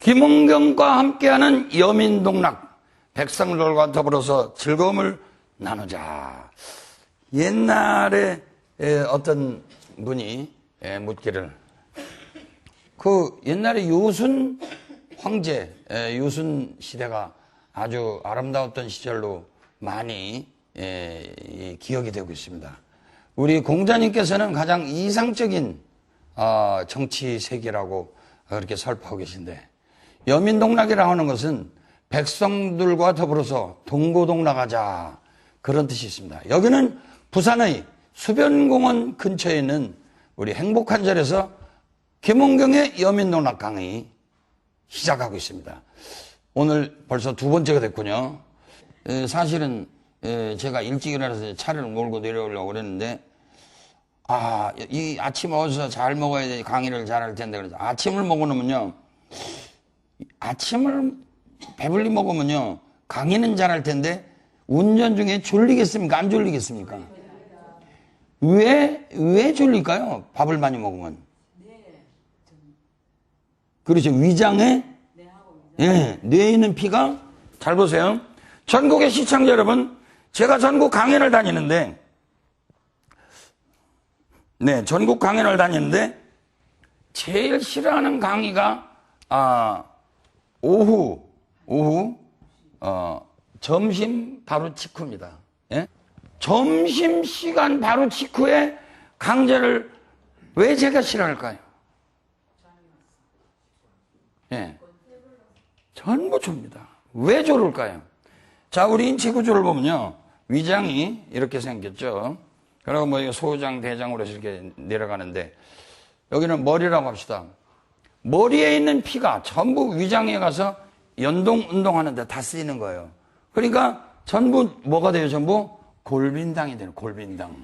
김원경과 함께하는 여민동락, 백성들과 더불어서 즐거움을 나누자. 옛날에 어떤 분이 묻기를, 그 옛날에 유순 황제, 유순 시대가 아주 아름다웠던 시절로 많이 기억이 되고 있습니다. 우리 공자님께서는 가장 이상적인 정치 세계라고 그렇게 설파하고 계신데, 여민동락이라고 하는 것은 백성들과 더불어서 동고동락하자, 그런 뜻이 있습니다. 여기는 부산의 수변공원 근처에 있는 우리 행복한 절에서 김원경의 여민동락 강의 시작하고 있습니다. 오늘 벌써 두 번째가 됐군요. 사실은 제가 일찍 일어나서 차를 몰고 내려오려고 그랬는데, 이 아침 어디서 잘 먹어야 돼, 강의를 잘할 텐데, 그래서 아침을 먹어놓으면요, 아침을 배불리 먹으면요, 강의는 잘할 텐데 운전 중에 졸리겠습니까? 안 졸리겠습니까? 왜 졸릴까요? 밥을 많이 먹으면. 그렇죠. 위장에, 뇌에 있는 피가, 잘 보세요. 전국의 시청자 여러분, 제가 전국 강연을 다니는데, 전국 강연을 다니는데, 제일 싫어하는 강의가, 오후, 점심 바로 직후입니다. 예? 점심시간 바로 직후에 강좌를 왜 제가 싫어할까요? 전부 좁니다. 왜 저럴까요? 자, 우리 인체 구조를 보면요, 위장이 이렇게 생겼죠. 그리고 뭐 소장, 대장으로 이렇게 내려가는데, 여기는 머리라고 합시다. 머리에 있는 피가 전부 위장에 가서 운동하는데 다 쓰이는 거예요. 그러니까 전부 뭐가 돼요? 전부 골빈당이 돼요. 골빈당.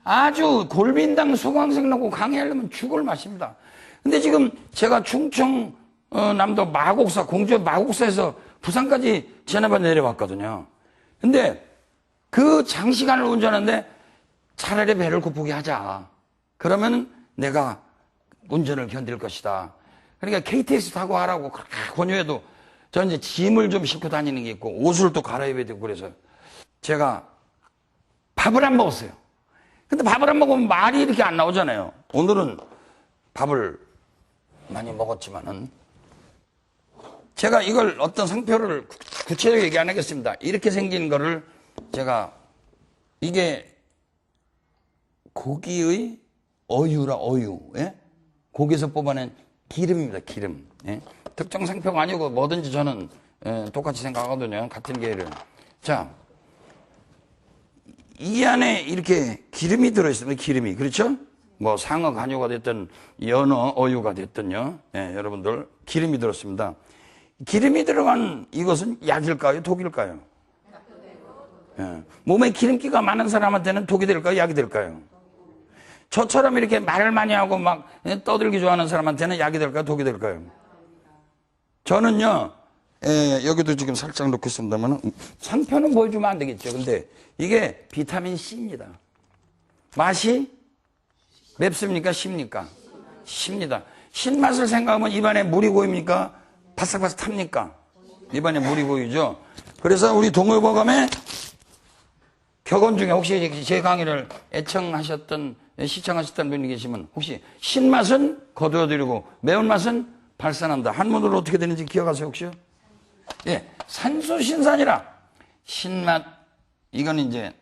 아주 골빈당 수강생 놓고 강의하려면 죽을 맛입니다. 근데 지금 제가 충청 남도 마곡사, 공주 마곡사에서 부산까지 지난번에 내려왔거든요. 근데 그 장시간을 운전하는데 차라리 배를 고프게 하자. 그러면 내가 운전을 견딜 것이다. 그러니까 KTX 타고 하라고 그렇게 권유해도 저는 이제 짐을 좀 싣고 다니는 게 있고 옷을 또 갈아입어야 되고, 그래서 제가 밥을 안 먹었어요. 근데 밥을 안 먹으면 말이 이렇게 안 나오잖아요. 오늘은 밥을 많이 먹었지만은, 제가 이걸 어떤 상표를 구체적으로 얘기 안 하겠습니다. 이렇게 생긴 거를 제가, 이게 고기의 어유, 예? 고기에서 뽑아낸 기름입니다. 기름. 예? 특정 상표가 아니고 뭐든지 저는 똑같이 생각하거든요. 같은 계를. 자, 이 안에 이렇게 기름이 들어있습니다. 기름이. 그렇죠? 뭐 상어 간유가 됐든 연어 어유가 됐든요. 여러분들 기름이 들었습니다. 기름이 들어간 이것은 약일까요? 독일까요? 몸에 기름기가 많은 사람한테는 독이 될까요? 약이 될까요? 저처럼 이렇게 말을 많이 하고 막 떠들기 좋아하는 사람한테는 약이 될까요? 독이 될까요? 저는요, 여기도 지금 살짝 놓고 있습니다만, 상표는 보여주면 안 되겠죠. 근데 이게 비타민 C입니다. 맛이 맵습니까? 쉽니까? 쉽니다. 신맛을 생각하면 입안에 물이 고입니까? 바삭바삭 탑니까? 입안에 물이 고이죠. 그래서 우리 동의보감의 격언 중에 혹시 제 강의를 시청하셨던 분이 계시면, 혹시 신맛은 거두어드리고 매운맛은 발산한다. 한문으로 어떻게 되는지 기억하세요, 혹시요? 산수신산이라. 신맛, 이건 이제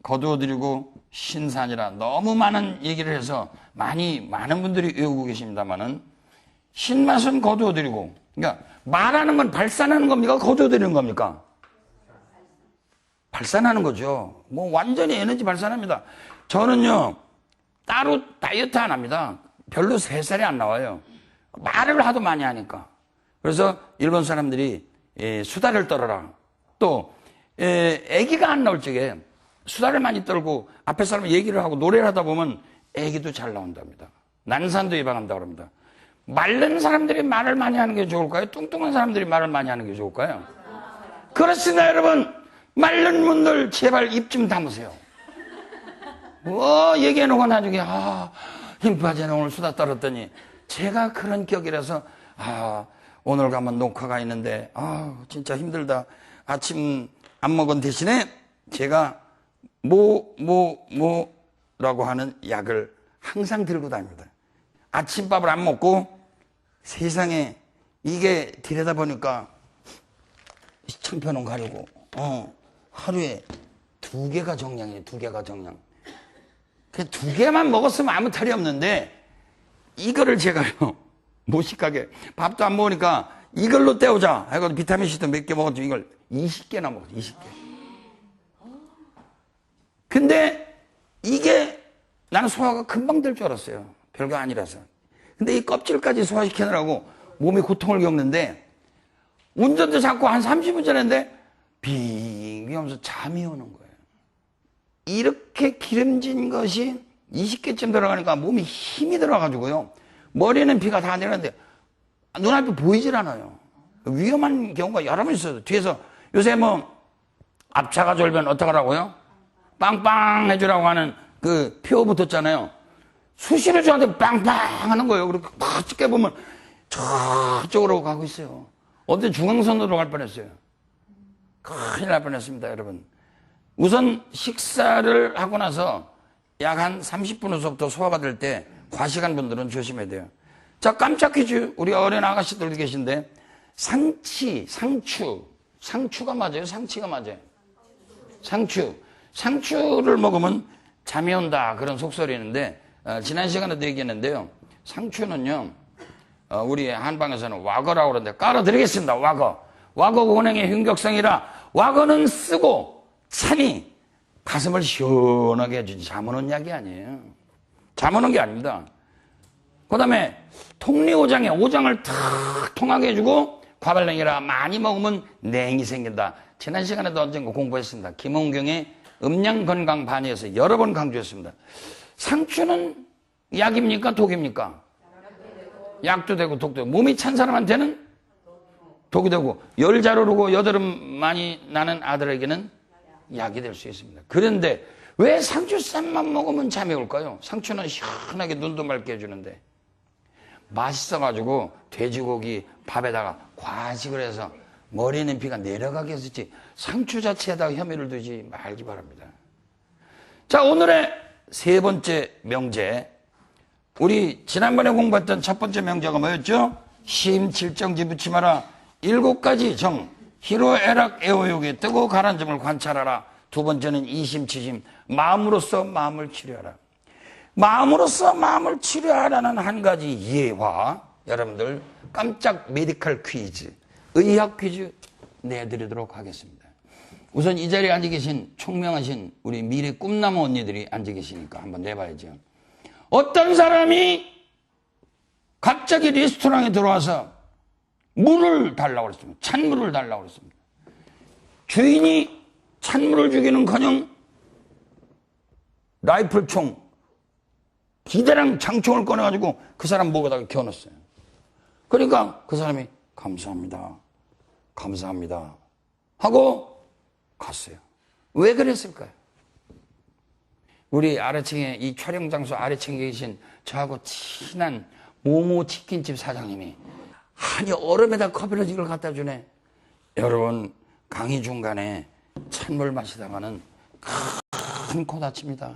거두어드리고 신산이라. 너무 많은 얘기를 해서 많은 분들이 외우고 계십니다만은, 신맛은 거두어드리고, 그러니까 말하는 건 발산하는 겁니까? 거두어드리는 겁니까? 발산하는 거죠. 뭐 완전히 에너지 발산합니다. 저는요, 따로 다이어트 안 합니다. 별로 살이 안 나와요. 말을 하도 많이 하니까. 그래서 일본 사람들이 수다를 떨어라. 또 아기가 안 나올 적에 수다를 많이 떨고 앞에 사람 얘기를 하고 노래를 하다 보면 아기도 잘 나온답니다. 난산도 예방한다고 합니다. 마른 사람들이 말을 많이 하는 게 좋을까요? 뚱뚱한 사람들이 말을 많이 하는 게 좋을까요? 그렇습니다, 여러분. 마른 분들 제발 입 좀 담으세요. 얘기해놓고 나중에 힘 빠지네, 오늘 수다 떨었더니. 제가 그런 격이라서 오늘 가면 녹화가 있는데 진짜 힘들다. 아침 안 먹은 대신에 제가 뭐라고 하는 약을 항상 들고 다닙니다. 아침밥을 안 먹고 세상에 이게 들여다보니까 창편은 가려고 하루에 2개가 정량이에요. 2개가 정량. 그 2개만 먹었으면 아무 탈이 없는데 이거를 제가요 무식하게 밥도 안 먹으니까 이걸로 때우자 해가지고 비타민C도 몇 개 먹었죠. 이걸 20개나 먹었죠. 20개. 근데 이게 나는 소화가 금방 될 줄 알았어요. 별거 아니라서. 근데 이 껍질까지 소화시키느라고 몸이 고통을 겪는데 운전도 자꾸 한 30분 전인데 빙 하면서 잠이 오는 거예요. 이렇게 기름진 것이 20개쯤 들어가니까 몸이 힘이 들어가지고요. 머리는 피가 다 내렸는데 눈앞이 보이질 않아요. 위험한 경우가 여러 번 있어요. 뒤에서 요새 앞차가 졸면 어떡하라고요? 빵빵 해주라고 하는 그 표 붙었잖아요. 수시로 저한테 빵빵 하는 거예요. 그렇게 팍 찍게 보면 저쪽으로 가고 있어요. 어제 중앙선으로 갈 뻔했어요. 큰일 날 뻔했습니다, 여러분. 우선 식사를 하고 나서 약 한 30분 후서부터 소화가 될 때 과식한 분들은 조심해야 돼요. 자, 깜짝 퀴즈. 우리 어린 아가씨들도 계신데 상추가 맞아요? 상치가 맞아요? 상추를 먹으면 잠이 온다 그런 속설이 있는데 지난 시간에도 얘기했는데요. 상추는요 우리 한방에서는 와거라고 그러는데 깔아드리겠습니다. 와거 원행의 흉격성이라 와거는 쓰고 찬이 가슴을 시원하게 해주지 잠 오는 약이 아니에요. 잠 오는 게 아닙니다. 그 다음에 통리오장에 오장을 탁 통하게 해주고 과발냉이라 많이 먹으면 냉이 생긴다. 지난 시간에도 언젠가 공부했습니다. 김원경의 음양건강반에서 여러 번 강조했습니다. 상추는 약입니까? 독입니까? 약도 되고 독도 되고 몸이 찬 사람한테는 독이 되고 열 잘 오르고 여드름 많이 나는 아들에게는 약이 될 수 있습니다. 그런데 왜 상추쌈만 먹으면 잠이 올까요? 상추는 시원하게 눈도 맑게 해주는데 맛있어가지고 돼지고기 밥에다가 과식을 해서 머리는 피가 내려가게 했었지 상추 자체에다가 혐의를 두지 말기 바랍니다. 자, 오늘의 3번째 명제. 우리 지난번에 공부했던 첫 번째 명제가 뭐였죠? 심칠정지 묻지 마라. 7가지 정. 희로애락 애호욕에 뜨고 가라앉은 점을 관찰하라. 2번째는 이심치심. 마음으로써 마음을 치료하라. 마음으로써 마음을 치료하라는 한 가지 예화. 여러분들 깜짝 메디컬 퀴즈. 의학 퀴즈 내드리도록 하겠습니다. 우선 이 자리에 앉아 계신 총명하신 우리 미래 꿈나무 언니들이 앉아 계시니까 한번 내봐야죠. 어떤 사람이 갑자기 레스토랑에 들어와서 물을 달라고 그랬습니다. 찬물을 달라고 그랬습니다. 주인이 찬물을 주기는커녕 라이플총 기대랑 장총을 꺼내가지고 그 사람 목에다가 겨눴어요. 그러니까 그 사람이 감사합니다 하고 갔어요. 왜 그랬을까요? 우리 아래층에 이 촬영 장소 아래층에 계신 저하고 친한 모모 치킨집 사장님이 아니 얼음에다 커피를 이걸 갖다 주네. 여러분 강의 중간에 찬물 마시다가는 큰 코 다칩니다.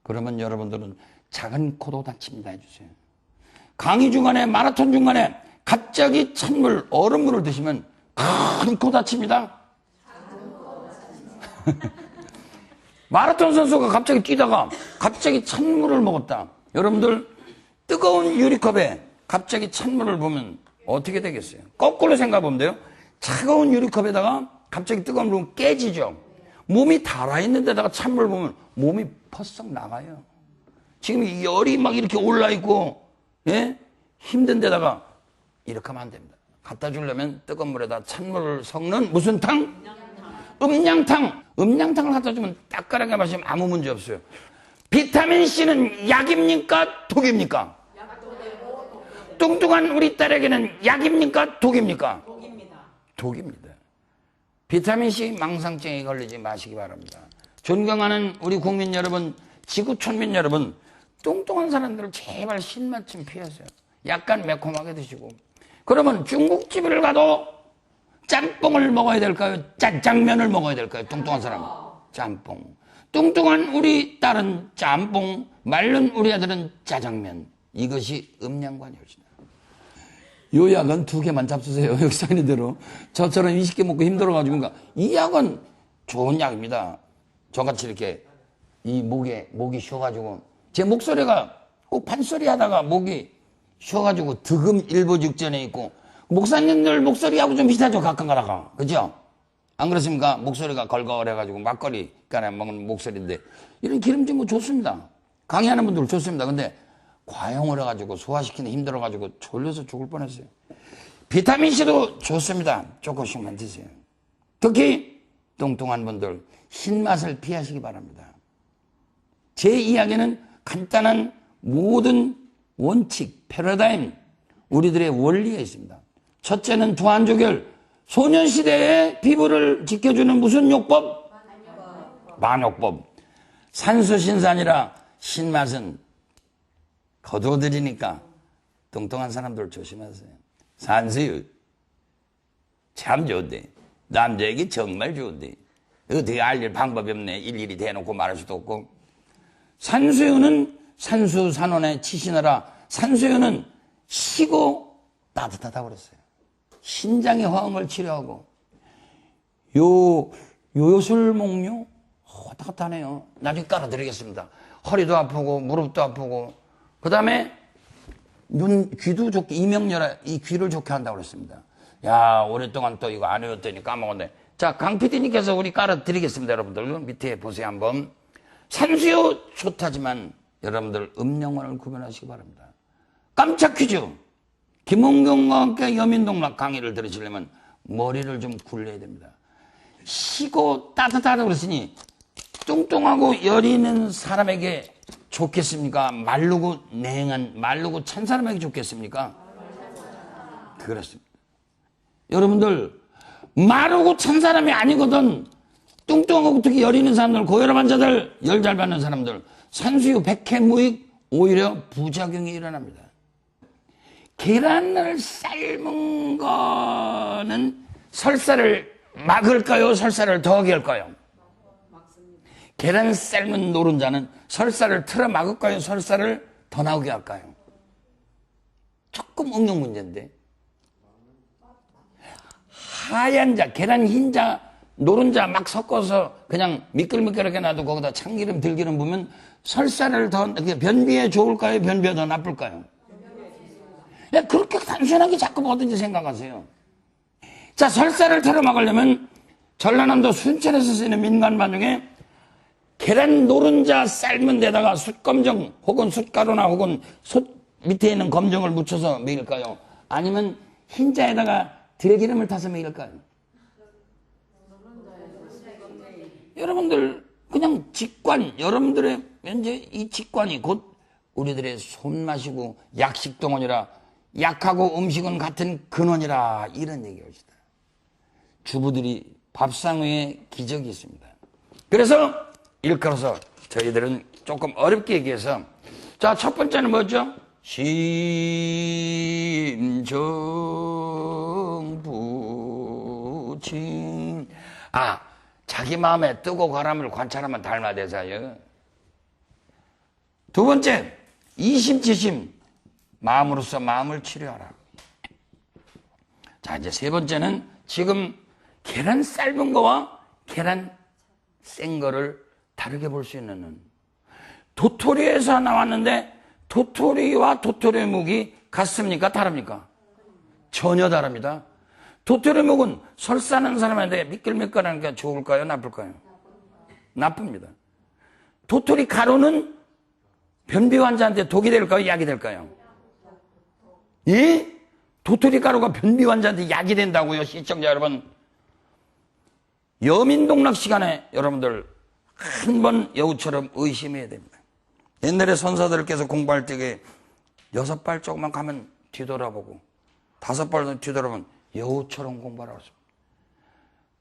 그러면 여러분들은 작은 코도 다칩니다 해주세요. 강의 중간에 마라톤 중간에 갑자기 찬물 얼음물을 드시면 큰 코 다칩니다. 마라톤 선수가 갑자기 뛰다가 갑자기 찬물을 먹었다. 여러분들 뜨거운 유리컵에 갑자기 찬물을 보면 어떻게 되겠어요? 거꾸로 생각해보면 돼요. 차가운 유리컵에다가 갑자기 뜨거운 물은 깨지죠. 몸이 달아있는 데다가 찬물 보면 몸이 퍼썩 나가요. 지금 열이 막 이렇게 올라있고 예? 힘든 데다가 이렇게 하면 안 됩니다. 갖다 주려면 뜨거운 물에다 찬물을 섞는 무슨 탕? 음양탕. 음양탕을 갖다 주면 따끈하게 마시면 아무 문제 없어요. 비타민C는 약입니까? 독입니까? 뚱뚱한 우리 딸에게는 약입니까? 독입니까? 독입니다. 비타민C 망상증에 걸리지 마시기 바랍니다. 존경하는 우리 국민 여러분, 지구촌민 여러분, 뚱뚱한 사람들을 제발 신맛 좀 피하세요. 약간 매콤하게 드시고. 그러면 중국집을 가도 짬뽕을 먹어야 될까요? 짜장면을 먹어야 될까요? 뚱뚱한 사람은 짬뽕. 뚱뚱한 우리 딸은 짬뽕, 마른 우리 아들은 짜장면. 이것이 음양관이었습니다. 요 약은 2개만 잡수세요. 여기 써있는 대로. 저처럼 20개 먹고 힘들어가지고. 그러니까 이 약은 좋은 약입니다. 저같이 이렇게 이 목이 쉬어가지고. 제 목소리가 꼭 판소리 하다가 목이 쉬어가지고 득음 일부 직전에 있고. 목사님들 목소리하고 좀 비슷하죠, 가끔 가다가. 그죠? 안 그렇습니까? 목소리가 걸걸해가지고 막걸리 간에 먹는 목소리인데. 이런 기름진 거 좋습니다. 강의하는 분들 좋습니다. 근데 과용을 해가지고 소화시키는 힘들어가지고 졸려서 죽을 뻔했어요. 비타민C도 좋습니다. 조금씩만 드세요. 특히 뚱뚱한 분들 신맛을 피하시기 바랍니다. 제 이야기는 간단한 모든 원칙, 패러다임, 우리들의 원리가 있습니다. 첫째는 두한조결, 소년시대의 피부를 지켜주는 무슨 요법? 만요법. 산수신산이라 신맛은 거둬들이니까 뚱뚱한 사람들 조심하세요. 산수유 참 좋대. 남자에게 정말 좋대. 어떻게 알릴 방법이 없네. 일일이 대놓고 말할 수도 없고. 산수유는 산수산원에 치시느라 산수유는 시고 따뜻하다고 그랬어요. 신장의 화음을 치료하고. 요술목류 왔다 갔다 하네요. 나중에 깔아드리겠습니다. 허리도 아프고 무릎도 아프고. 그 다음에 귀도 좋게, 이명렬에 이 귀를 좋게 한다고 그랬습니다. 야, 오랫동안 또 이거 안 외웠더니 까먹었네. 자, 강 PD님께서 우리 깔아드리겠습니다. 여러분들 밑에 보세요 한번. 산수유 좋다지만 여러분들 음영원을 구별하시기 바랍니다. 깜짝 퀴즈. 김홍경과 함께 여민동락 강의를 들으시려면 머리를 좀 굴려야 됩니다. 시고 따뜻하다고 그랬으니 뚱뚱하고 열 있는 사람에게 좋겠습니까? 마르고 냉한, 마르고 찬 사람에게 좋겠습니까? 그렇습니다. 여러분들 마르고 찬 사람이 아니거든. 뚱뚱하고 특히 열 있는 사람들, 고혈압 환자들, 열 잘 받는 사람들, 산수유 백해무익 오히려 부작용이 일어납니다. 계란을 삶은 거는 설사를 막을까요? 설사를 더하게 할까요? 계란 삶은 노른자는 설사를 틀어 막을까요? 설사를 더 나오게 할까요? 조금 응용 문제인데. 하얀 자, 계란 흰자, 노른자 막 섞어서 그냥 미끌미끌하게 놔도 거기다 참기름, 들기름 부으면 설사를 더, 변비에 좋을까요? 변비에 더 나쁠까요? 그렇게 단순하게 자꾸 뭐든지 생각하세요. 자, 설사를 틀어 막으려면 전라남도 순천에서 쓰이는 민간반 중에 계란 노른자 삶은 데다가 숯검정 혹은 숯가루나 혹은 숯 밑에 있는 검정을 묻혀서 먹일까요? 아니면 흰자에다가 들기름을 타서 먹일까요? 여러분들 그냥 직관, 여러분들의 현재 이 직관이 곧 우리들의 손맛이고 약식동원이라 약하고 음식은 같은 근원이라 이런 얘기입니다. 주부들이 밥상 위에 기적이 있습니다. 그래서 일컬어서 저희들은 조금 어렵게 얘기해서 자, 첫 번째는 뭐죠? 심정부침. 아, 자기 마음에 뜨고 가람을 관찰하면 닮아대사요. 두 번째, 이심치심. 마음으로서 마음을 치료하라. 자, 이제 세 번째는 지금 계란 삶은 거와 계란 생 거를 다르게 볼 수 있는 도토리에서 나왔는데 도토리와 도토리 묵이 같습니까? 다릅니까? 전혀 다릅니다. 도토리 묵은 설사하는 사람한테 미끌미끌하는 게 좋을까요? 나쁠까요? 나쁩니다. 도토리 가루는 변비 환자한테 독이 될까요? 약이 될까요? 예? 도토리 가루가 변비 환자한테 약이 된다고요, 시청자 여러분. 여민동락 시간에 여러분들 한번 여우처럼 의심해야 됩니다. 옛날에 선사들께서 공부할 때에 6발 조금만 가면 뒤돌아보고 5발 뒤돌아보면 여우처럼 공부하라고 했습니다.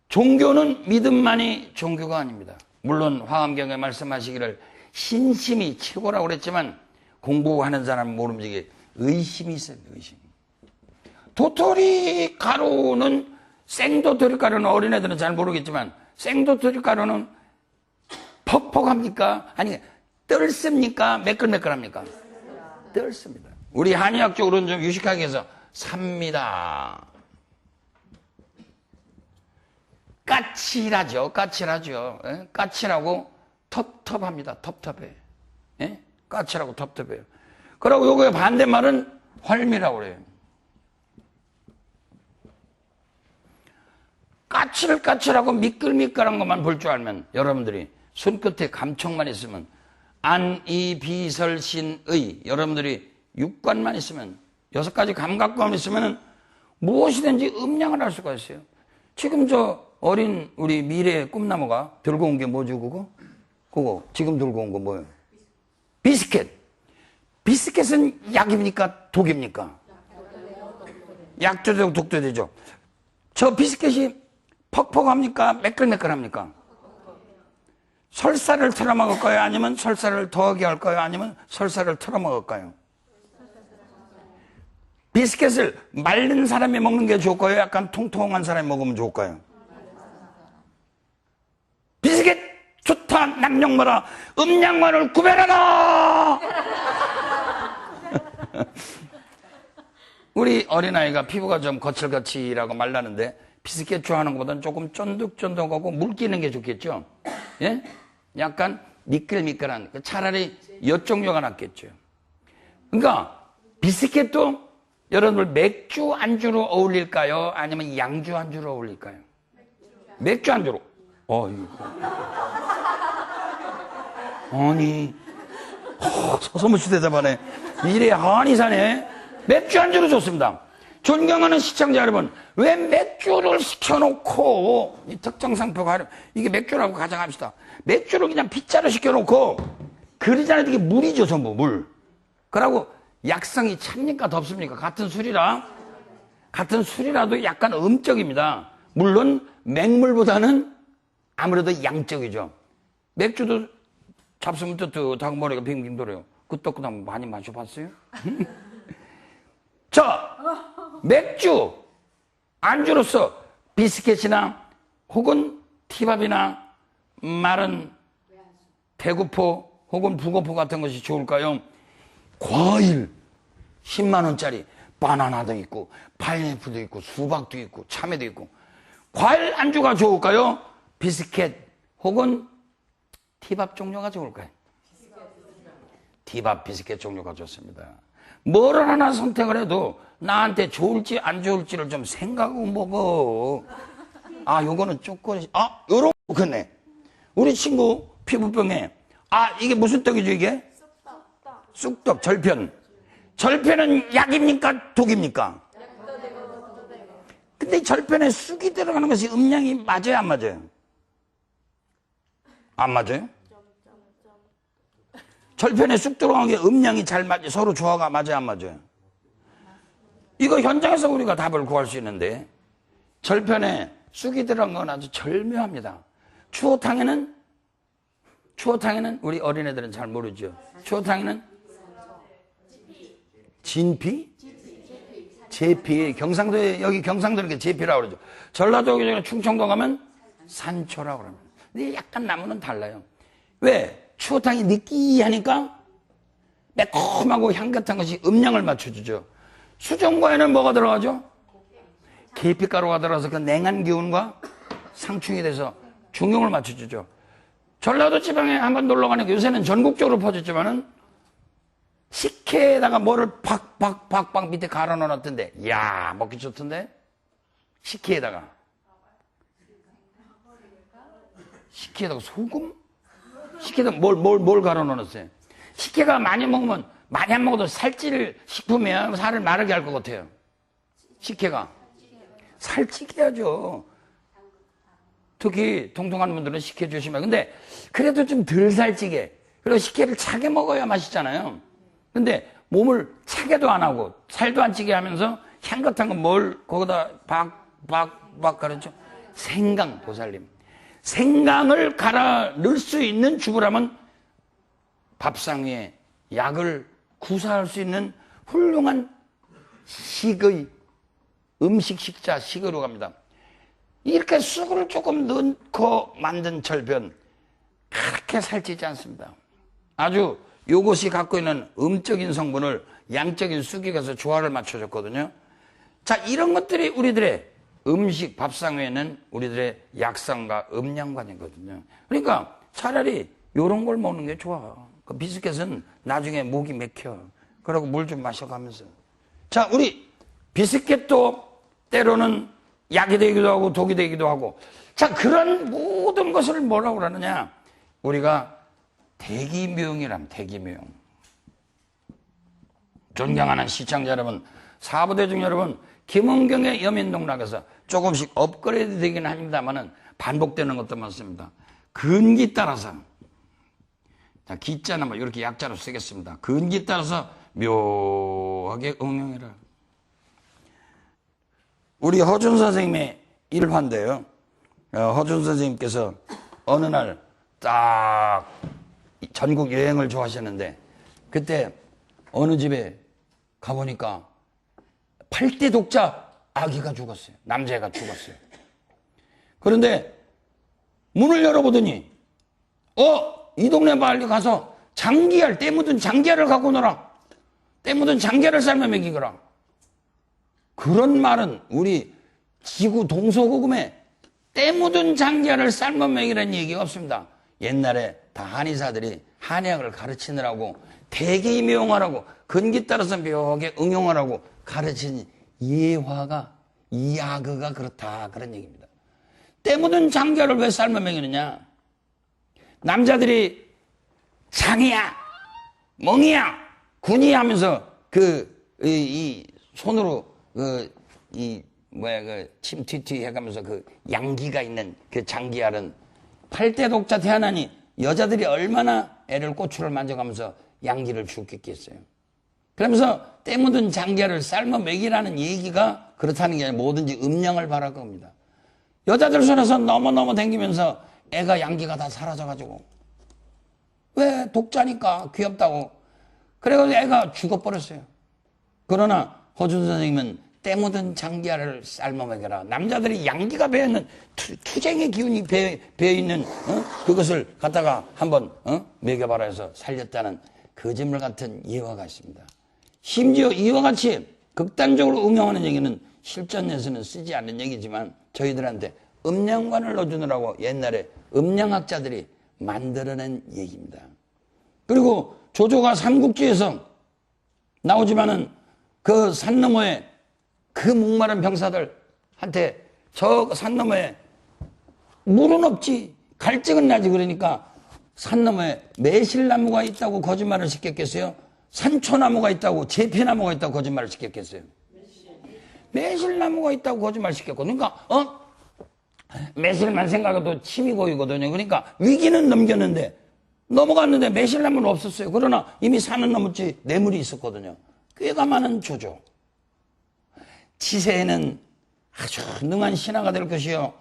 종교는 믿음만이 종교가 아닙니다. 물론 화엄경에 말씀하시기를 신심이 최고라고 그랬지만 공부하는 사람은 모르면 이게 의심이 있어요, 의심. 도토리 가루는, 생도토리 가루는 어린애들은 잘 모르겠지만, 생도토리 가루는 퍽퍽합니까? 아니, 뜰습니까? 매끌매끌합니까? 뜰습니다. 우리 한의학적으로는 좀 유식하게 해서 삽니다. 까칠하죠. 까칠하죠. 예? 까칠하고 텁텁합니다. 텁텁해. 예? 까칠하고 텁텁해요. 그리고 요거의 반대말은 활미라고 그래요. 까칠까칠하고 미끌미끌한 것만 볼 줄 알면, 여러분들이 손끝에 감촉만 있으면, 안이비설신의, 여러분들이 육관만 있으면, 6가지 감각만 있으면 무엇이든지 음양을 할 수가 있어요. 지금 저 어린 우리 미래의 꿈나무가 들고 온 게 뭐죠, 그거? 그거 지금 들고 온 거 뭐예요? 비스켓. 비스켓은 약입니까? 독입니까? 약조되고 독조되죠. 저 비스켓이 퍽퍽합니까? 매끌매끌합니까? 설사를 털어 먹을까요? 아니면 설사를 더하게 할까요? 아니면 설사를 털어 먹을까요? 비스켓을 마른 사람이 먹는 게 좋을까요? 약간 통통한 사람이 먹으면 좋을까요? 비스켓 좋다 남용마라 음양만을 구별하라. 우리 어린아이가 피부가 좀 거칠거칠하고 말라는데 비스켓 좋아하는 것보다는 조금 쫀득쫀득하고 물 끼는 게 좋겠죠. 예? 약간 미끌미끌한, 차라리 엿 종류가 낫겠죠. 그러니까 비스켓도 여러분들 맥주 안주로 어울릴까요? 아니면 양주 안주로 어울릴까요? 맥주 안주로. 아니, 서서무시 대답하네. 이래 한의사네. 맥주 안주로 좋습니다. 존경하는 시청자 여러분, 왜 맥주를 시켜놓고, 이 특정 상표가 하려, 이게 맥주라고 가정합시다. 맥주를 그냥 빗자루 시켜놓고, 그러잖아요. 이게 물이죠, 전부, 물. 그러고 약성이 찹니까, 덥습니까? 같은 술이라도 약간 음적입니다. 물론, 맹물보다는 아무래도 양적이죠. 맥주도 잡수면 뜨뜻하고 머리가 빙빙 돌아요. 끄떡끄떡 많이 마셔봤어요? 자, 맥주 안주로서 비스켓이나 혹은 티밥이나 마른 대구포 혹은 북어포 같은 것이 좋을까요? 과일 10만 원짜리 바나나도 있고 파인애플도 있고 수박도 있고 참외도 있고 과일 안주가 좋을까요? 비스켓 혹은 티밥 종류가 좋을까요? 티밥 비스켓 종류가 좋습니다. 뭐를 하나 선택을 해도 나한테 좋을지 안 좋을지를 좀 생각하고 먹어. 요거는 조금, 요런 거 좋겠네. 우리 친구 피부병에, 이게 무슨 떡이죠, 이게? 쑥떡, 절편. 절편은 약입니까? 독입니까? 근데 절편에 쑥이 들어가는 것이 음양이 맞아요, 안 맞아요? 안 맞아요? 절편에 쑥 들어간 게 음양이 잘 맞아요? 서로 조화가 맞아요, 안 맞아요? 이거 현장에서 우리가 답을 구할 수 있는데, 절편에 쑥이 들어간 건 아주 절묘합니다. 추어탕에는 우리 어린애들은 잘 모르죠. 추어탕에는 진피? 제피. 경상도에, 여기 경상도는 게 제피라고 그러죠. 전라도 충청도 가면 산초라고 그럽니다. 근데 약간 나무는 달라요. 왜? 추어탕이 느끼하니까 매콤하고 향긋한 것이 음양을 맞춰주죠. 수정과에는 뭐가 들어가죠? 계피가루가 들어가서 그 냉한 기운과 상충이 돼서 중용을 맞춰주죠. 전라도 지방에 한번 놀러 가니까 요새는 전국적으로 퍼졌지만은 식혜에다가 뭐를 팍팍팍팍 밑에 갈아 넣어놨던데, 이야, 먹기 좋던데? 식혜에다가 소금? 식혜에다가 뭘 갈아 넣어놨어요? 식혜가 많이 먹으면, 많이 안 먹어도 살찔 식품이야. 살을 마르게 할 것 같아요. 식혜가. 살찌게 하죠. 특히 통통한 분들은 식혜 조심해요. 근데 그래도 좀 덜 살찌게. 그리고 식혜를 차게 먹어야 맛있잖아요. 근데 몸을 차게도 안 하고 살도 안 찌게 하면서 향긋한 거 뭘 거기다 박박박 가르쳐? 생강, 보살님. 생강을 갈아 넣을 수 있는 주부라면 밥상 위에 약을 구사할 수 있는 훌륭한 식의 음식 식자 식으로 갑니다. 이렇게 쑥을 조금 넣고 만든 절변 그렇게 살찌지 않습니다. 아주 요것이 갖고 있는 음적인 성분을 양적인 쑥이 가서 조화를 맞춰줬거든요. 자, 이런 것들이 우리들의 음식 밥상 위에는 우리들의 약상과 음양관이거든요. 그러니까 차라리 요런 걸 먹는 게 좋아. 그 비스켓은 나중에 목이 맥혀. 그러고 물 좀 마셔가면서. 자, 우리 비스켓도 때로는 약이 되기도 하고 독이 되기도 하고. 자, 그런 모든 것을 뭐라고 그러느냐? 우리가 대기묘용이란 대기묘용. 존경하는 시청자 여러분, 사부대중 여러분, 김원경의 여민동락에서 조금씩 업그레이드 되긴 합니다만은 반복되는 것도 많습니다. 근기 따라서, 자, 기자는 뭐 이렇게 약자로 쓰겠습니다. 근기 따라서 묘하게 응용해라. 우리 허준 선생님의 일화인데요. 허준 선생님께서 어느 날 딱 전국 여행을 좋아하셨는데 그때 어느 집에 가보니까 8대 독자 아기가 죽었어요. 남자애가 죽었어요. 그런데 문을 열어보더니 이 동네 빨리 가서 장기알, 때 묻은 장기알을 갖고 오너라. 때 묻은 장기알을 삶아 먹이거라. 그런 말은 우리 지구 동서고금에 때 묻은 장기알을 삶아 먹이라는 얘기가 없습니다. 옛날에 다 한의사들이 한약을 가르치느라고 대기묘용하라고 근기 따라서 묘하게 응용하라고 가르친 예화가 이야그가 그렇다 그런 얘기입니다. 때 묻은 장기알을 왜 삶아 먹이느냐? 남자들이 장이야, 멍이야, 군이 하면서 이 손으로 침 튀튀 해가면서 그 양기가 있는 그 장기알은 8대 독자 태어나니 여자들이 얼마나 애를 꼬추를 만져가면서 양기를 죽겠겠어요. 그러면서 때 묻은 장기알을 삶아 먹이라는 얘기가 그렇다는 게 아니라 뭐든지 음양을 바랄 겁니다. 여자들 손에서 너무너무 댕기면서 애가 양기가 다 사라져가지고 왜 독자니까 귀엽다고 그래가지고 애가 죽어버렸어요. 그러나 허준 선생님은 때 묻은 장기알을 삶아 먹여라. 남자들이 양기가 배어있는 투쟁의 기운이 배어있는 그것을 갖다가 한번 먹여봐라 해서 살렸다는 거짓말 같은 예화가 있습니다. 심지어 이와 같이 극단적으로 응용하는 얘기는 실전에서는 쓰지 않는 얘기지만 저희들한테 음양관을 넣어주느라고 옛날에 음양학자들이 만들어낸 얘기입니다. 그리고 조조가 삼국지에서 나오지만은 그 산 너머에 그 목마른 병사들한테 저 산 너머에 물은 없지 갈증은 나지 그러니까 산 너머에 매실나무가 있다고 거짓말을 시켰겠어요? 산초나무가 있다고 제피나무가 있다고 거짓말을 시켰겠어요? 매실나무가 있다고 거짓말 시켰고 그러니까 매실만 생각해도 침이 고이거든요. 그러니까 위기는 넘겼는데 넘어갔는데 매실나무는 없었어요. 그러나 이미 산은 넘었지 뇌물이 있었거든요. 꾀가 많은 조조. 치세에는 아주 능한 신하가 될 것이요.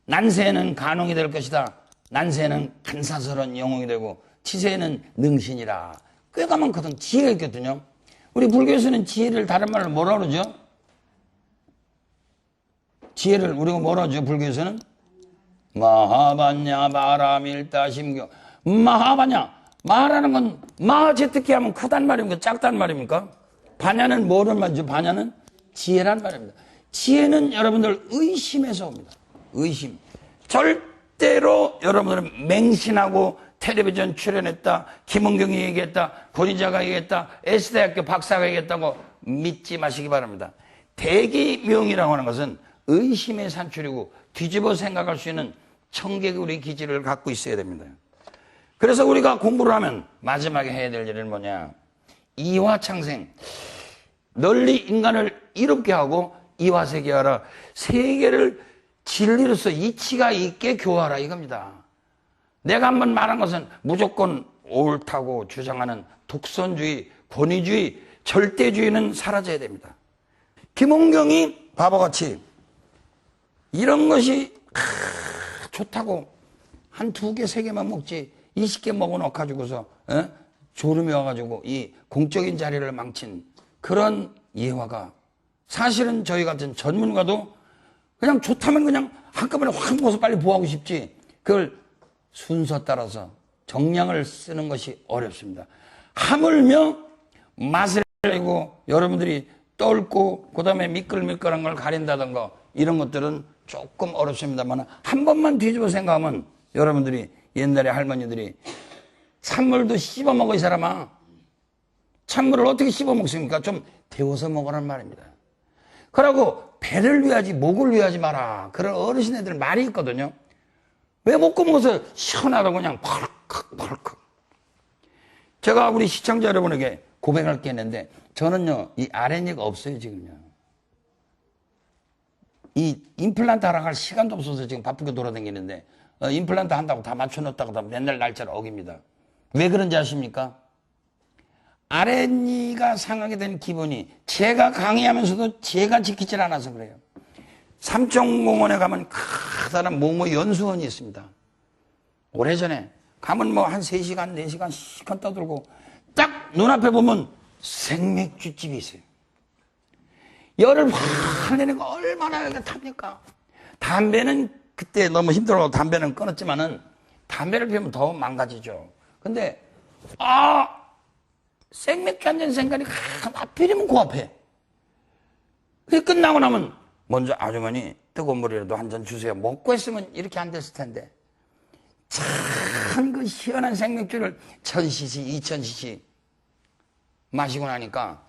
난세에는 간홍이 될 것이다. 난세에는 간사스러운 영웅이 되고 치세에는 능신이라. 꾀가 많거든. 지혜가 있거든요. 우리 불교에서는 지혜를 다른 말로 뭐라 그러죠? 지혜를 우리가 뭐라 하죠? 불교에서는 마하바냐 바라밀다심교. 마하바냐 마라는 건 마제특기 하면 크단 말입니까? 작단 말입니까? 바냐는 뭐를 말이죠? 바냐는 지혜란 말입니다. 지혜는 여러분들 의심에서 옵니다. 의심. 절대로 여러분들은 맹신하고 텔레비전 출연했다, 김원경이 얘기했다, 권위자가 얘기했다, S대학교 박사가 얘기했다고 믿지 마시기 바랍니다. 대기명이라고 하는 것은 의심의 산출이고 뒤집어 생각할 수 있는 청개구리 기질을 갖고 있어야 됩니다. 그래서 우리가 공부를 하면 마지막에 해야 될 일은 뭐냐? 이화창생. 널리 인간을 이롭게 하고 이화세계하라. 세계를 진리로서 이치가 있게 교화하라 이겁니다. 내가 한번 말한 것은 무조건 옳다고 주장하는 독선주의, 권위주의, 절대주의는 사라져야 됩니다. 김원경이 바보같이 이런 것이 좋다고 한 2개, 3개만 먹지 20개 먹어놓고 가지고서 졸음이 와가지고 이 공적인 자리를 망친 그런 예화가 사실은 저희 같은 전문가도 그냥 좋다면 그냥 한꺼번에 확 먹어서 빨리 보호하고 싶지 그걸 순서 따라서 정량을 쓰는 것이 어렵습니다. 하물며 맛을 내고 여러분들이 떫고 그다음에 미끌미끌한 걸 가린다던가 이런 것들은 조금 어렵습니다만 한 번만 뒤집어 생각하면 여러분들이 옛날에 할머니들이 찬물도 씹어 먹어 이 사람아. 찬물을 어떻게 씹어 먹습니까? 좀 데워서 먹으란 말입니다. 그러고 배를 위하지 목을 위하지 마라. 그런 어르신애들 말이 있거든요. 왜 먹고 먹어서 시원하다고 그냥 펄컥. 제가 우리 시청자 여러분에게 고백할 게 있는데 저는요 이 아랫니가 없어요 지금요. 이 임플란트 하러 갈 시간도 없어서 지금 바쁘게 돌아다니는데 임플란트 한다고 다 맞춰놓았다고 다 맨날 날짜를 어깁니다. 왜 그런지 아십니까? 아랫니가 상하게 된 기분이 제가 강의하면서도 제가 지키질 않아서 그래요. 삼청공원에 가면 커다란 모모 연수원이 있습니다. 오래전에 가면 뭐 한 3시간, 4시간 시간 떠들고 딱 눈앞에 보면 생맥주집이 있어요. 열을 확 내니까 얼마나 탑니까? 담배는 그때 너무 힘들어서 담배는 끊었지만은 담배를 피우면 더 망가지죠. 근데 생맥주 한 잔 생각이 하필이면 코앞에. 그게 끝나고 나면 먼저 아주머니 뜨거운 물이라도 한 잔 주세요. 먹고 했으면 이렇게 안 됐을 텐데. 참 그 시원한 생맥주를 1000cc, 2000cc 마시고 나니까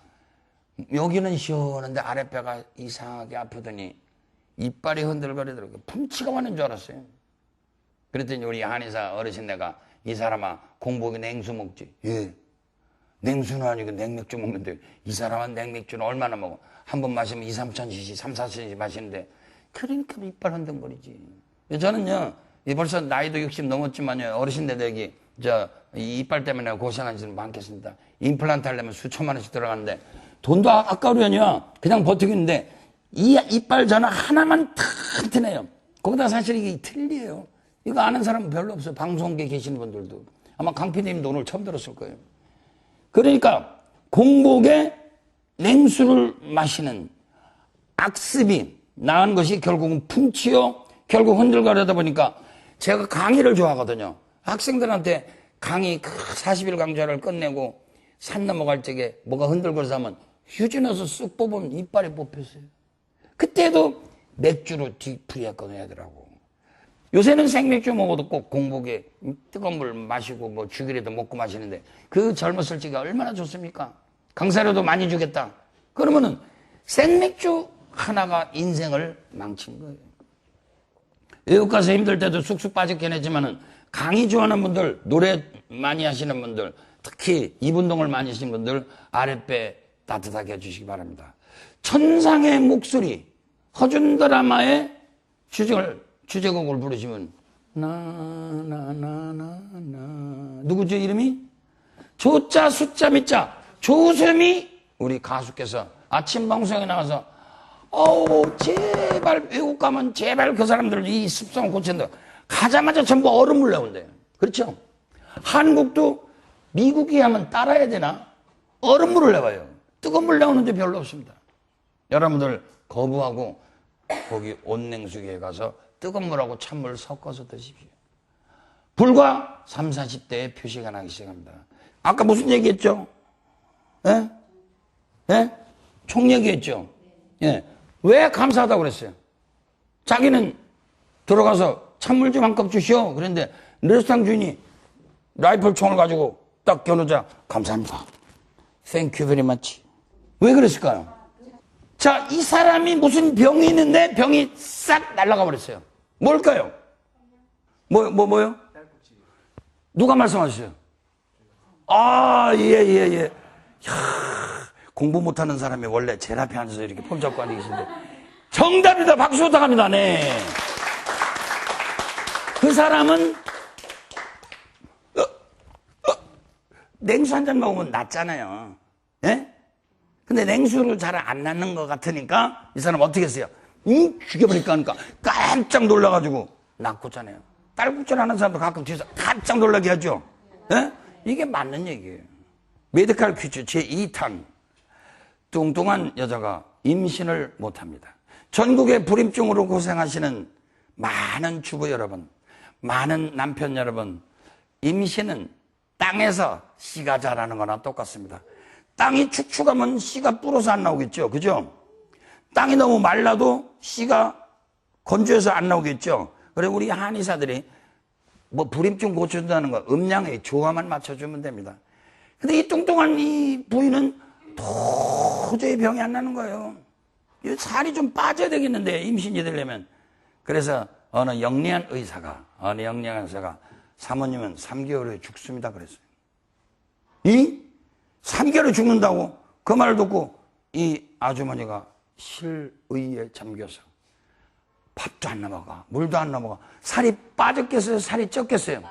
여기는 시원한데 아랫배가 이상하게 아프더니 이빨이 흔들거리더라고요. 품치가 왔는 줄 알았어요. 그랬더니 우리 한의사 어르신네가 이 사람아 공복에 냉수 먹지. 예. 냉수는 아니고 냉맥주 먹는데 이 사람은 냉맥주는 얼마나 먹어. 한 번 마시면 2, 3000cc, 3, 4,000cc 마시는데 그러니까 이빨 흔들거리지. 저는요 벌써 나이도 60 넘었지만요 어르신네들이 이 이빨 때문에 고생하는 분들 많겠습니다. 임플란트 하려면 수천만 원씩 들어가는데 돈도 아까우려니와 그냥 버티고 있는데 이 이빨 저는 하나만 튼튼해요. 거기다 사실 이게 틀리에요. 이거 아는 사람은 별로 없어요. 방송국에 계시는 분들도. 아마 강 PD님도 오늘 처음 들었을 거예요. 그러니까 공복에 냉수를 마시는 악습이 나은 것이 결국은 품치요. 결국 흔들거리다 보니까 제가 강의를 좋아하거든요. 학생들한테 강의 40일 강좌를 끝내고 산 넘어갈 적에 뭐가 흔들거려서 하면 휴지 넣어서 쑥 뽑으면 이빨이 뽑혔어요. 그때도 맥주로 뒤풀이했거든요, 애들하고. 요새는 생맥주 먹어도 꼭 공복에 뜨거운 물 마시고 뭐 죽이라도 먹고 마시는데 그 젊었을 적이 얼마나 좋습니까? 강사료도 많이 주겠다. 그러면은 생맥주 하나가 인생을 망친 거예요. 외국 가서 힘들 때도 쑥쑥 빠졌긴 했지만은 강의 좋아하는 분들, 노래 많이 하시는 분들, 특히 입운동을 많이 하시는 분들 아랫배 따뜻하게 해주시기 바랍니다. 천상의 목소리, 허준 드라마의 주제곡을 부르시면 누구죠 이름이? 조자 숫자 밑자 조세미 우리 가수께서 아침 방송에 나와서 제발 외국 가면 제발 그 사람들 이 습성을 고친다. 가자마자 전부 얼음물 나온대요. 그렇죠? 한국도 미국이 하면 따라야 되나? 얼음물을 내와요. 뜨거운 물 나오는데 별로 없습니다. 여러분들 거부하고 거기 온냉수기에 가서 뜨거운 물하고 찬물 섞어서 드십시오. 불과 30, 40대에 표시가 나기 시작합니다. 아까 무슨 얘기했죠? 예? 예? 총 얘기했죠? 예. 왜 감사하다고 그랬어요? 자기는 들어가서 찬물 좀 한 컵 주시오. 그런데 레스토랑 주인이 라이플 총을 가지고 딱 겨누자 감사합니다. Thank you very much. 왜 그랬을까요? 자, 이 사람이 무슨 병이 있는데 병이 싹 날아가 버렸어요. 뭘까요? 뭐요? 누가 말씀하셨어요? 예. 공부 못하는 사람이 원래 제일 앞에 앉아서 이렇게 폰 잡고 앉아 계신데 정답이다. 박수 부탁합니다. 네. 그 사람은 냉수 한 잔 먹으면 낫잖아요. 예? 근데 냉수를 잘 안 낫는 것 같으니까 이 사람 어떻게 했어요? 죽여버릴까 하니까 깜짝 놀라가지고 낫고잖아요. 딸꾹질 하는 사람도 가끔 뒤에서 깜짝 놀라게 하죠. 예? 이게 맞는 얘기예요. 메디칼 퀴즈 제2탄. 뚱뚱한 여자가 임신을 못합니다. 전국의 불임증으로 고생하시는 많은 주부 여러분, 많은 남편 여러분, 임신은 땅에서 씨가 자라는 거나 똑같습니다. 땅이 축축하면 씨가 불어서 안 나오겠죠. 그죠? 땅이 너무 말라도 씨가 건조해서 안 나오겠죠. 그리고 우리 한의사들이 뭐 불임증 고쳐준다는 거 음양의 조화만 맞춰주면 됩니다. 근데 이 뚱뚱한 이 부위는 도저히 병이 안 나는 거예요. 살이 좀 빠져야 되겠는데 임신이 되려면. 그래서 어느 영리한 의사가 사모님은 3개월 후에 죽습니다 그랬어요. 이 3개월에 죽는다고 그 말을 듣고 이 아주머니가 실의에 잠겨서 밥도 안 넘어가 물도 안 넘어가. 살이 빠졌겠어요 살이 쪘겠어요?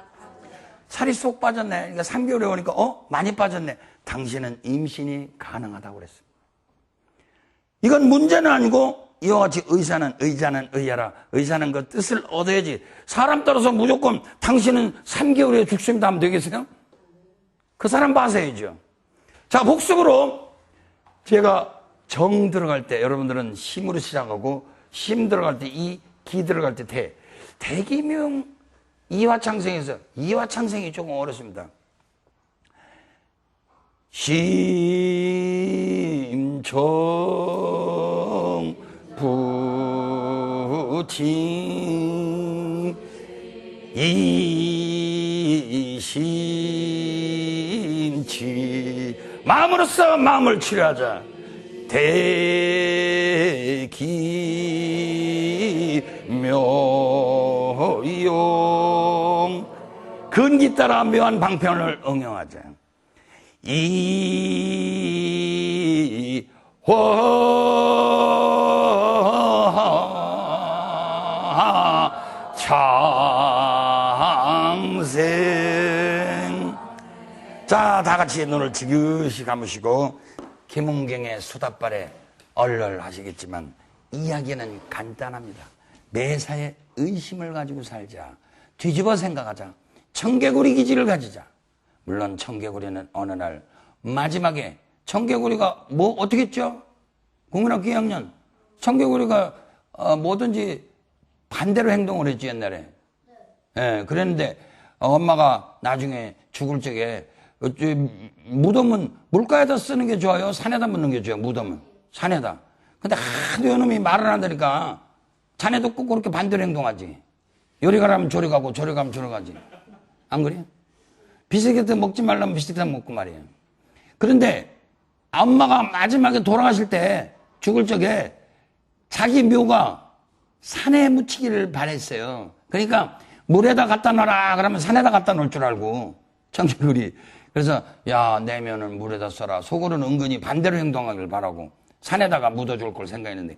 살이 쏙 빠졌네. 그러니까 3개월에 오니까 많이 빠졌네. 당신은 임신이 가능하다고 그랬습니다. 이건 문제는 아니고 이와 같이 의자는 의하라. 의사는 그 뜻을 얻어야지. 사람 따라서 무조건 당신은 3개월에 죽습니다 하면 되겠어요? 그 사람 봐서야죠. 자, 복습으로 제가 정 들어갈 때 여러분들은 심으로 시작하고 심 들어갈 때 이, 기 들어갈 때 대. 대기명 이화창생에서 이화창생이 조금 어렵습니다. 심청 부칭 이심치 마음으로써 마음을 치료하자. 대기묘용 근기 따라 묘한 방편을 응용하자. 이화창생. 자, 다 같이 눈을 지그시 감으시고 김은경의 수다발에 얼얼 하시겠지만 이야기는 간단합니다. 매사에 의심을 가지고 살자. 뒤집어 생각하자. 청개구리 기질을 가지자. 물론 청개구리는 어느 날 마지막에 청개구리가 뭐 어떻게 했죠? 국민학교 2학년 청개구리가 뭐든지 반대로 행동을 했지 옛날에. 예, 그랬는데 엄마가 나중에 죽을 적에 무덤은 물가에다 쓰는 게 좋아요? 산에다 묻는 게 좋아요? 무덤은 산에다. 근데 하도 요놈이 말을 안 하니까 자네도 꼭 그렇게 반대로 행동하지. 요리 가라면 저리 가고 저리 가면 저리 가지. 안 그래요? 비스킷 먹지 말라면 비스킷 먹고 말이에요. 그런데 엄마가 마지막에 돌아가실 때 죽을 적에 자기 묘가 산에 묻히기를 바랬어요. 그러니까 물에다 갖다 놔라 그러면 산에다 갖다 놓을 줄 알고 청개구리. 그래서 야, 내 묘는 물에다 써라. 속으로는 은근히 반대로 행동하길 바라고 산에다가 묻어줄 걸 생각했는데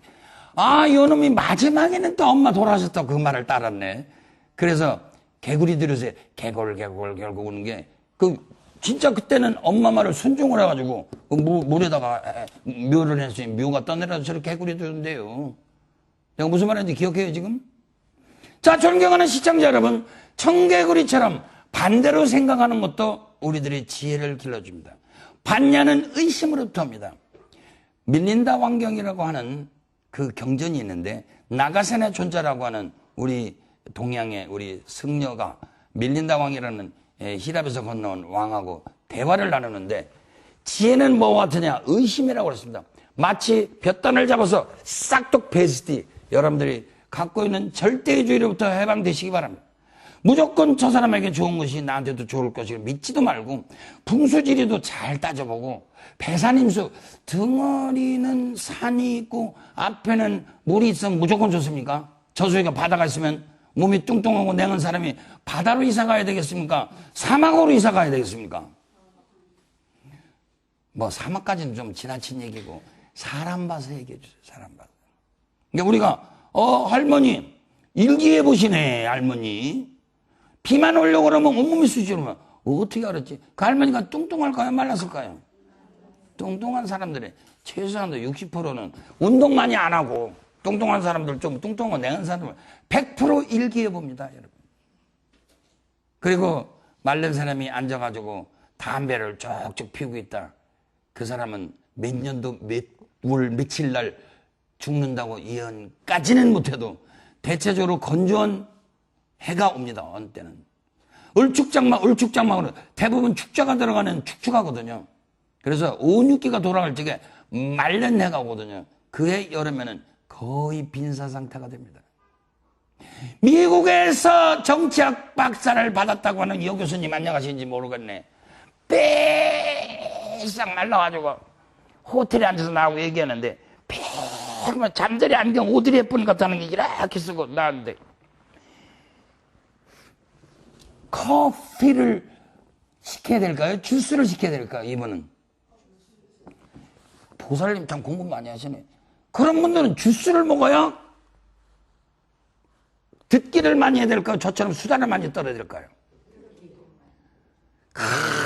요놈이 마지막에는 또 엄마 돌아가셨다고 그 말을 따랐네. 그래서 개구리들에서 개골 결국 우는 게 진짜 그때는 엄마 말을 순종을 해가지고 물에다가 묘를 했으니 묘가 떠내려서 저렇게 개구리들인데요. 내가 무슨 말인지 기억해요 지금? 자, 존경하는 시청자 여러분, 청개구리처럼 반대로 생각하는 것도 우리들의 지혜를 길러줍니다. 반야는 의심으로부터 옵니다. 밀린다 왕경이라고 하는 그 경전이 있는데 나가세네 존자라고 하는 우리 동양의 우리 승려가 밀린다 왕이라는 히랍에서 건너온 왕하고 대화를 나누는데 지혜는 뭐와 같으냐? 의심이라고 그랬습니다. 마치 볕단을 잡아서 싹둑 베스디 여러분들이 갖고 있는 절대주의로부터 해방되시기 바랍니다. 무조건 저 사람에게 좋은 것이 나한테도 좋을 것을 믿지도 말고 풍수지리도 잘 따져보고 배산임수 덩어리는 산이 있고 앞에는 물이 있으면 무조건 좋습니까? 저수지가 바다가 있으면 몸이 뚱뚱하고 냉한 사람이 바다로 이사 가야 되겠습니까? 사막으로 이사 가야 되겠습니까? 뭐 사막까지는 좀 지나친 얘기고 사람 봐서 얘기해 주세요. 사람 봐서. 그러니까 우리가 할머니 일기해 보시네 할머니. 비만 오려고 그러면 온몸이 쑤시면 어떻게 알았지? 그 할머니가 뚱뚱할까요? 말랐을까요? 뚱뚱한 사람들의 최소한 60%는 운동 많이 안 하고 뚱뚱한 사람들 좀 뚱뚱하고 냉한 사람들 100% 일기해 봅니다, 여러분. 그리고 말른 사람이 앉아가지고 담배를 쪽쪽 피우고 있다. 그 사람은 몇 년도 며칠 날 죽는다고 예언까지는 못해도 대체적으로 건조한 해가 옵니다. 어느 때는. 을축장마으로 대부분 축자가 들어가는 축축하거든요. 그래서 5, 6기가 돌아갈 적에 말른 해가 오거든요. 그해 여름에는 거의 빈사 상태가 됩니다. 미국에서 정치학 박사를 받았다고 하는 여 교수님 안녕하신지 모르겠네. 빼싹 말라가지고 호텔에 앉아서 나하고 얘기하는데 잠들이 안경 오드리 헵번 같다는 게 이렇게 쓰고 나왔는데 커피를 시켜야 될까요? 주스를 시켜야 될까요? 이분은 보살님 참 공부 많이 하시네. 그런 분들은 주스를 먹어야 듣기를 많이 해야 될까요? 저처럼 수다를 많이 떨어야 될까요?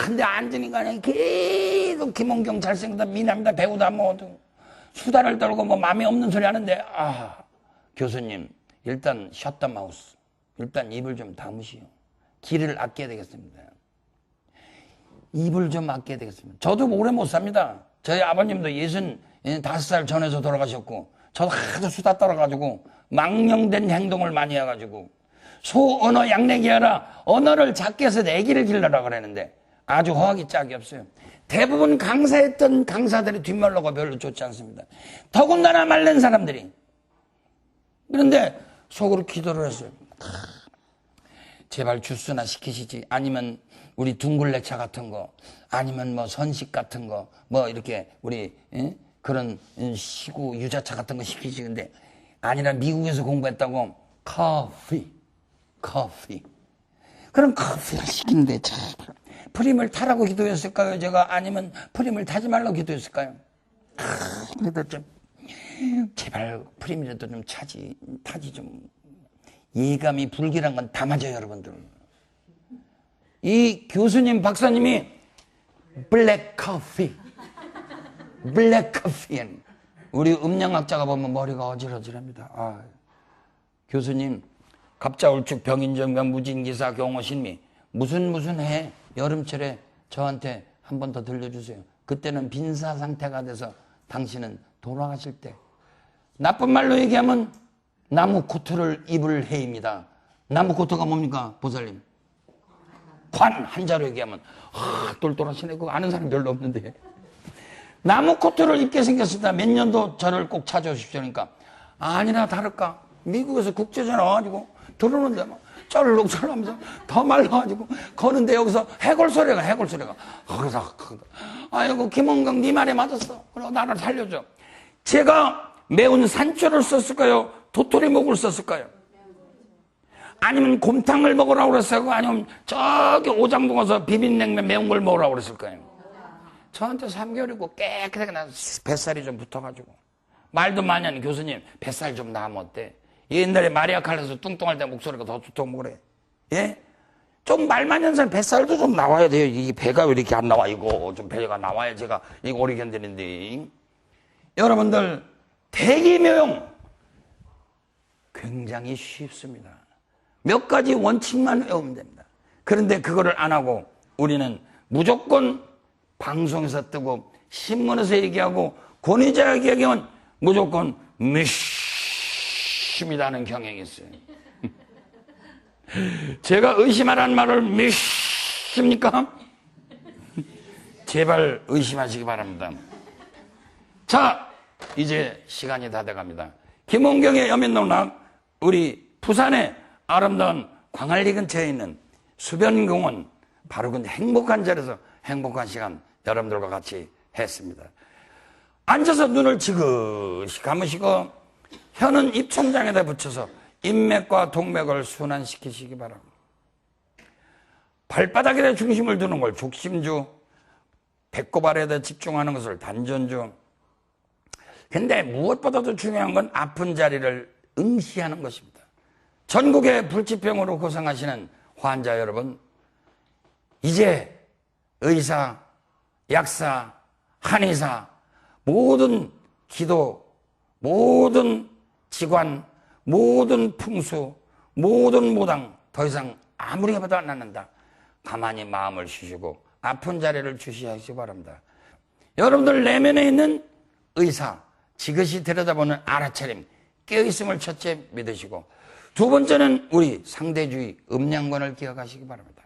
근데 앉으니까 계속 김원경 잘생겼다 미남이다 배우다 뭐 수다를 떨고 뭐 마음에 없는 소리 하는데 교수님 일단 셧더 마우스 일단 입을 좀 다무시오. 기를 아껴야 되겠습니다. 입을 좀 아껴야 되겠습니다. 저도 오래 못 삽니다. 저희 아버님도 65살 전에서 돌아가셨고 저도 하도 수다 떨어가지고 망령된 행동을 많이 해가지고 소언어 양내기하라 언어를 작게 해서 내기를 길러라 그랬는데 아주 허하기 짝이 없어요. 대부분 강사했던 강사들의 뒷말로가 별로 좋지 않습니다. 더군다나 말른 사람들이. 그런데 속으로 기도를 했어요. 제발 주스나 시키시지. 아니면 우리 둥글레차 같은 거 아니면 뭐 선식 같은 거 뭐 이렇게 우리 그런 시구 유자차 같은 거 시키지. 근데 아니라 미국에서 공부했다고 커피 그럼 커피를 시키는데 프림을 타라고 기도했을까요? 제가 아니면 프림을 타지 말라고 기도했을까요? 그래도 좀 제발 프림이라도 좀 타지 좀 예감이 불길한 건 다 맞아요 여러분들. 이 교수님 박사님이 블랙 커피 우리 음양학자가 보면 머리가 어질어질합니다. 교수님 갑자울축 병인정변 무진기사 경호신미 무슨 해 여름철에 저한테 한 번 더 들려주세요. 그때는 빈사 상태가 돼서 당신은 돌아가실 때 나쁜 말로 얘기하면 나무 코트를 입을 해입니다. 나무 코트가 뭡니까 보살님? 관 한자로 얘기하면 똘똘하시네. 그거 아는 사람 별로 없는데 나무 코트를 입게 생겼습니다. 몇 년도 저를 꼭 찾아오십시오. 그러니까 아니나 다를까 미국에서 국제전화 와가지고 들어오는데 막 쩔룩쩔룩하면서 더 말라가지고 거는데 여기서 해골 소리가 아이고 김원경 네 말에 맞았어. 그리고 나를 살려줘. 제가 매운 산초를 썼을까요? 도토리묵을 썼을까요? 아니면 곰탕을 먹으라고 그랬어요? 아니면 저기 오장동 가서 비빔냉면 매운 걸 먹으라고 그랬을까요? 저한테 3개월이고 깨끗하게 난 뱃살이 좀 붙어가지고 말도 많이 하는 교수님 뱃살 좀 나으면 어때? 옛날에 마리아 칼라스 뚱뚱할 때 목소리가 더 좋다고 그래. 예? 좀 말 많이 하는 사람 뱃살도 좀 나와야 돼요. 이 배가 왜 이렇게 안 나와? 이거 좀 배가 나와야 제가 이거 오래 견디는데. 여러분들 대기묘용 굉장히 쉽습니다. 몇 가지 원칙만 외우면 됩니다. 그런데 그거를 안 하고 우리는 무조건 방송에서 뜨고 신문에서 얘기하고 권위자 얘기하면 무조건 믿습니다는 경향이 있어요. 제가 의심하라는 말을 믿습니까? 제발 의심하시기 바랍니다. 자, 이제 시간이 다 돼갑니다. 김원경의 여민농락 우리 부산의 아름다운 광안리 근처에 있는 수변공원 바로 그 행복한 자리에서 행복한 시간 여러분들과 같이 했습니다. 앉아서 눈을 지그시 감으시고 혀는 입천장에다 붙여서 인맥과 동맥을 순환시키시기 바랍니다. 발바닥에다 중심을 두는 걸 족심주, 배꼽알에다 집중하는 것을 단전주. 근데 무엇보다도 중요한 건 아픈 자리를 응시하는 것입니다. 전국의 불치병으로 고생하시는 환자 여러분, 이제 의사, 약사, 한의사, 모든 기도, 모든 기관, 모든 풍수, 모든 무당 더 이상 아무리 해봐도 안 낫는다. 가만히 마음을 쉬시고 아픈 자리를 주시하시기 바랍니다. 여러분들 내면에 있는 의사, 지그시 들여다보는 알아차림, 깨어있음을 첫째 믿으시고, 두 번째는 우리 상대주의, 음양권을 기억하시기 바랍니다.